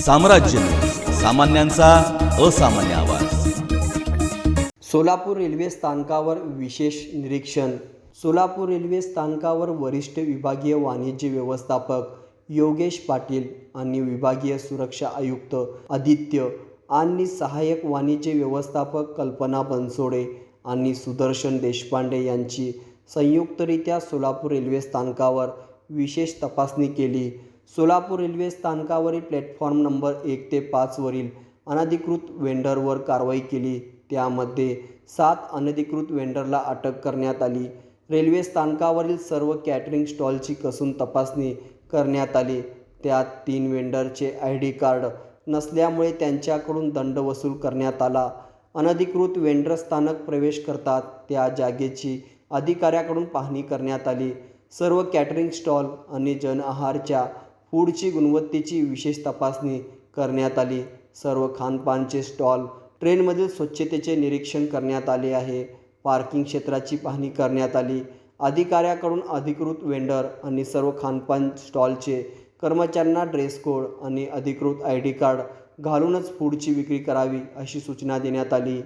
साम्राज्य न्यूज, सामान्यांचा असामान्य आवाज। सोलापूर रेल्वे स्थानकावर विशेष निरीक्षण। सोलापूर रेल्वे स्थानकावर वरिष्ठ विभागीय वाणिज्य व्यवस्थापक योगेश पाटील आणि विभागीय सुरक्षा आयुक्त आदित्य आणि सहाय्यक वाणिज्य व्यवस्थापक कल्पना बनसोडे आणि सुदर्शन देशपांडे यांची संयुक्तरित्या सोलापूर रेल्वे स्थानकावर विशेष तपासणी केली। सोलापूर रेल्वे स्थानकावरील प्लॅटफॉर्म नंबर 1 ते 5 वरील अनधिकृत वेंडरवर कारवाई केली। त्यामध्ये 7 अनधिकृत वेंडरला अटक करण्यात आली। रेल्वे स्थानकावरील सर्व कॅटरिंग स्टॉलची कसून तपासणी करण्यात आली। त्यात 3 वेंडरचे ID कार्ड नसल्यामुळे त्यांच्याकडून दंड वसूल करण्यात आला। अनधिकृत वेंडर स्थानक प्रवेश करतात त्या जागेची अधिकाऱ्याकडून पाहणी करण्यात आली। सर्व कॅटरिंग स्टॉल आणि जन आहारच्या फूडची गुणवत्तेची विशेष तपासणी करण्यात आली। सर्व खानपानचे स्टॉल, ट्रेनमधील स्वच्छतेचे निरीक्षण करण्यात आले आहे। पार्किंग क्षेत्राची पाहणी करण्यात आली। अधिकाऱ्याकडून अधिकृत वेंडर आणि सर्व खानपान स्टॉलचे कर्मचाऱ्यांना ड्रेस कोड आणि अधिकृत ID कार्ड घालूनच फूडची विक्री करावी अशी सूचना देण्यात आली।